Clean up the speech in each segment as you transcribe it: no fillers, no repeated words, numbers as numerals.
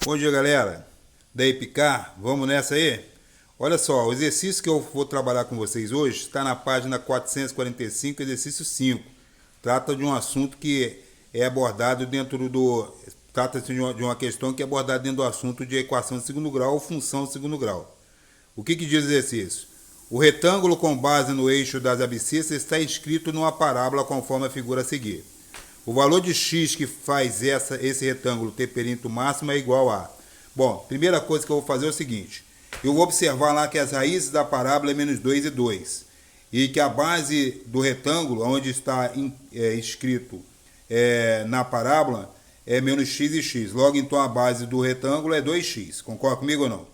Bom dia, galera. Daí Picar, vamos nessa aí? Olha só, o exercício que eu vou trabalhar com vocês hoje está na página 445, exercício 5. Trata de um assunto que é abordado dentro do... Trata-se de uma questão que é abordada dentro do assunto de equação de segundo grau ou função de segundo grau. O que diz o exercício? O retângulo com base no eixo das abscissas está inscrito numa parábola conforme a figura a seguir. O valor de x que faz esse retângulo ter perímetro máximo é igual a... Bom, primeira coisa que eu vou fazer é o seguinte. Eu vou observar lá que as raízes da parábola é menos 2 e 2. E que a base do retângulo, onde está escrito na parábola, é menos x e x. Logo, então, a base do retângulo é 2x. Concorda comigo ou não?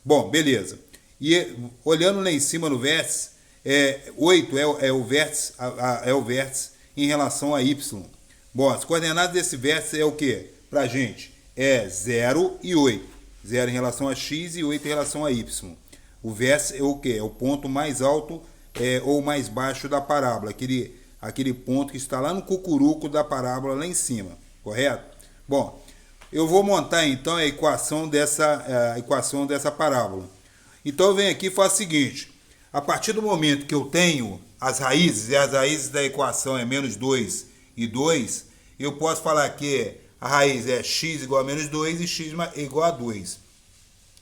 Bom, beleza. E olhando lá em cima no vértice, 8 é o vértice em relação a y. Bom, as coordenadas desse vértice é o que? Pra gente, é 0 e 8. 0 em relação a x e 8 em relação a y. O vértice é o que? É o ponto mais alto ou mais baixo da parábola. Aquele ponto que está lá no cucuruco da parábola lá em cima. Correto? Bom, eu vou montar então a equação dessa parábola. Então eu venho aqui e faço o seguinte. A partir do momento que eu tenho as raízes, e as raízes da equação é menos 2 e 2, eu posso falar que a raiz é x igual a menos 2 e x igual a 2.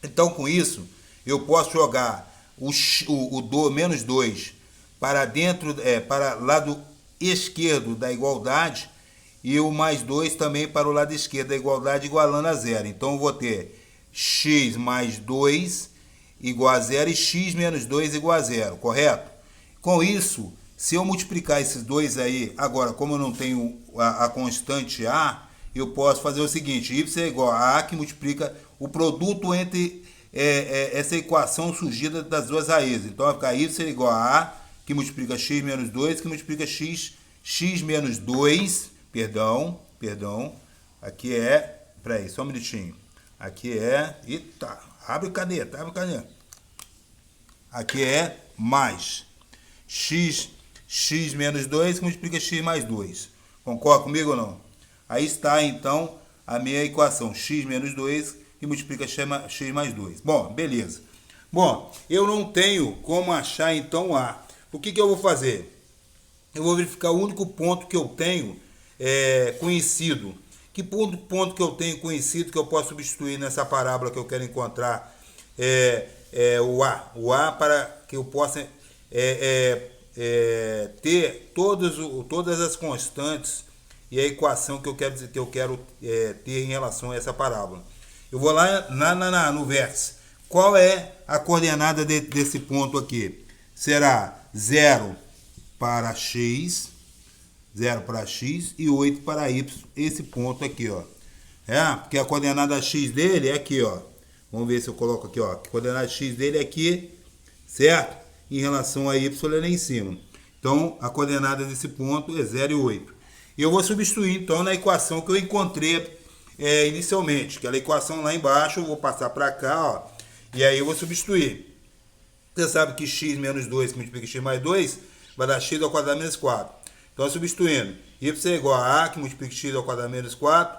Então, com isso, eu posso jogar o menos 2 para dentro, para o lado esquerdo da igualdade e o mais 2 também para o lado esquerdo da igualdade, igualando a zero. Então, eu vou ter x mais 2 igual a zero e x menos 2 igual a zero, correto? Com isso, se eu multiplicar esses dois aí, agora, como eu não tenho a constante a, eu posso fazer o seguinte, y é igual a que multiplica o produto entre essa equação surgida das duas raízes. Então, vai ficar y igual a que multiplica x menos 2, que multiplica x menos 2, perdão, aqui peraí, só um minutinho. Aqui eita, abre caneta. Aqui é mais x menos 2 que multiplica x mais 2. Concorda comigo ou não? Aí está, então, a minha equação. X menos 2 que multiplica x mais 2. Bom, beleza. Bom, eu não tenho como achar, então, a. O que eu vou fazer? Eu vou verificar o único ponto que eu tenho conhecido. Que ponto que eu tenho conhecido que eu posso substituir nessa parábola que eu quero encontrar o A. O A para que eu possa ter todas as constantes e a equação que eu quero ter em relação a essa parábola. Eu vou lá no vértice. Qual é a coordenada desse ponto aqui? Será 0 para x, 0 para x e 8 para y, esse ponto aqui, ó. Porque a coordenada x dele é aqui, ó. Vamos ver se eu coloco aqui, ó. A coordenada x dele é aqui, certo? Em relação a y, ele é lá em cima. Então, a coordenada desse ponto é 0 e 8. E eu vou substituir, então, na equação que eu encontrei inicialmente. Aquela equação lá embaixo, eu vou passar para cá, ó. E aí eu vou substituir. Você sabe que x menos 2, que multiplica x mais 2, vai dar x ao quadrado menos 4. Então, substituindo, y é igual a que multiplica x ao quadrado menos 4,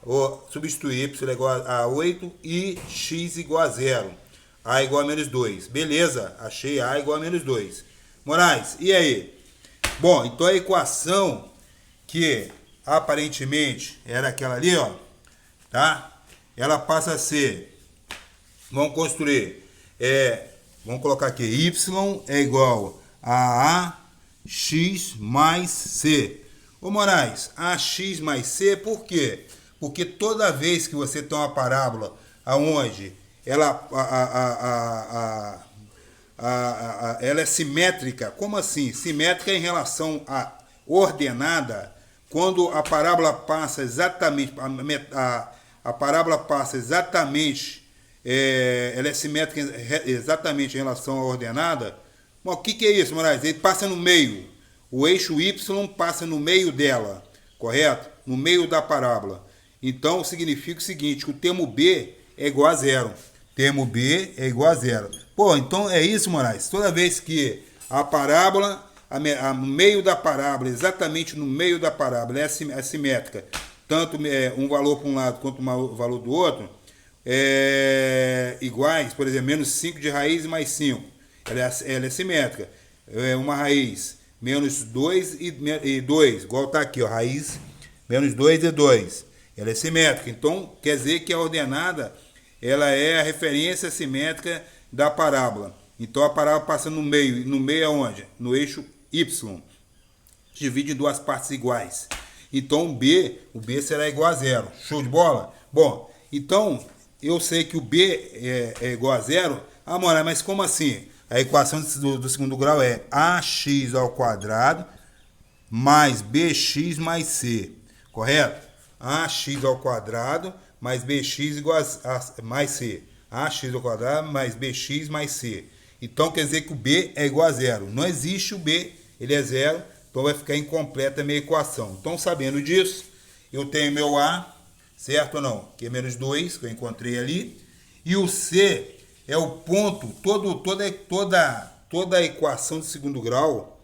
ou substituir y é igual a 8 e x igual a 0. A igual a menos 2. Beleza, achei a igual a menos 2. Moraes, e aí? Bom, então a equação que aparentemente era aquela ali, ó, tá? Ela passa a ser, vamos construir, vamos colocar aqui, y é igual a x mais c. Ô Moraes, ax mais c, por quê? Porque toda vez que você tem uma parábola aonde ela é simétrica, como assim? Simétrica em relação à ordenada, quando a parábola passa exatamente, a parábola passa exatamente, ela é simétrica exatamente em relação à ordenada. Bom, o que é isso, Moraes? Ele passa no meio. O eixo y passa no meio dela, correto? No meio da parábola. Então, significa o seguinte, que o termo b é igual a 0. Termo b é igual a 0. Pô, então é isso, Moraes. Toda vez que a parábola, no meio da parábola, exatamente no meio da parábola, é assimétrica, tanto um valor para um lado quanto um valor do outro, iguais, por exemplo, menos 5 de raiz e mais 5. Ela é simétrica. Uma raiz menos 2 e 2, igual está aqui, ó, raiz menos 2 e 2. Ela é simétrica. Então, quer dizer que a ordenada ela é a referência simétrica da parábola. Então, a parábola passa no meio. No meio é onde? No eixo Y. Divide em duas partes iguais. Então, o B será igual a zero. Show de bola? Bom, então, eu sei que o B é igual a zero. Ah, Moraes, mas como assim? A equação do segundo grau é ax ao quadrado mais bx mais c. Correto? Ax ao quadrado mais bx igual a mais c. Ax ao quadrado mais bx mais c. Então, quer dizer que o B é igual a zero. Não existe o B, ele é zero. Então, vai ficar incompleta a minha equação. Então, sabendo disso, eu tenho meu A, certo ou não? Que é menos 2, que eu encontrei ali. E o C é o ponto, toda a equação de segundo grau,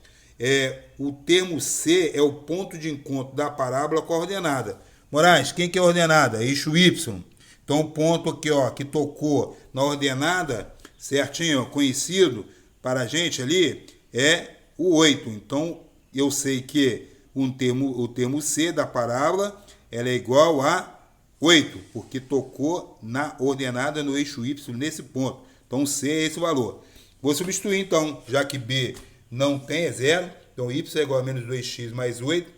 o termo C é o ponto de encontro da parábola com a ordenada. Moraes, quem que é a ordenada? Eixo Y. Então, o ponto aqui, ó, que tocou na ordenada, certinho, ó, conhecido para a gente ali, é o 8. Então, eu sei que o termo C da parábola ela é igual a 8, porque tocou na ordenada no eixo Y nesse ponto. Então, C é esse valor. Vou substituir, então, já que B não tem, é zero. Então, Y é igual a menos 2x mais 8.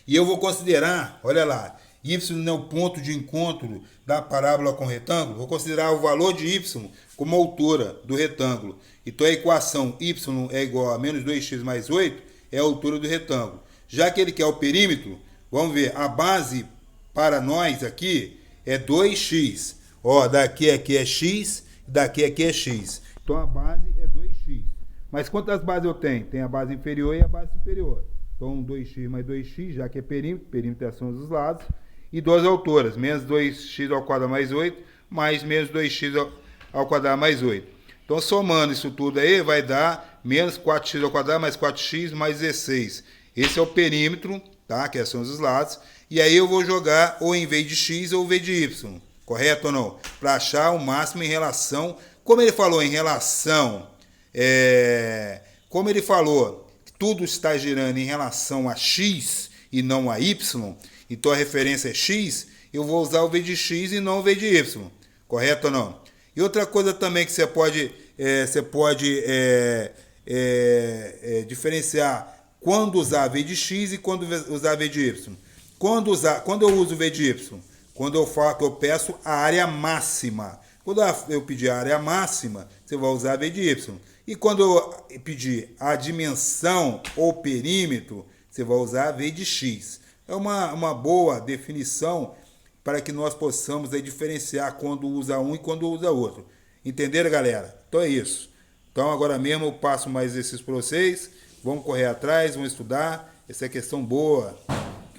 E eu vou considerar, olha lá, Y é o ponto de encontro da parábola com o retângulo. Vou considerar o valor de Y como altura do retângulo. Então, a equação Y é igual a menos 2x mais 8 é a altura do retângulo. Já que ele quer o perímetro, vamos ver, a base para nós aqui é 2x. Ó, daqui aqui é x, daqui aqui é x. Então, a base é 2x. Mas quantas bases eu tenho? Tem a base inferior e a base superior. Então, 2x mais 2x, já que é perímetro é a soma dos lados. E duas alturas, menos 2x ao quadrado mais 8, mais menos 2x ao quadrado mais 8. Então, somando isso tudo aí, vai dar menos 4x ao quadrado mais 4x mais 16. Esse é o perímetro, tá? Que é a soma dos lados. E aí eu vou jogar ou em vez de x ou em vez de y. Correto ou não? Para achar o máximo em relação... Como ele falou em relação... como ele falou, tudo está girando em relação a x e não a y, então a referência é x, eu vou usar o v de x e não o v de y. Correto ou não? E outra coisa também que você pode diferenciar quando usar v de x e quando usar v de y. Quando eu uso v de y? Quando eu falo que eu peço a área máxima. Quando eu pedir a área máxima, você vai usar v de y. E quando eu pedir a dimensão ou perímetro, você vai usar v de x. É uma boa definição para que nós possamos diferenciar quando usa um e quando usa outro. Entenderam, galera? Então é isso. Então agora mesmo eu passo mais exercícios para vocês. Vamos correr atrás, vamos estudar. Essa é questão boa.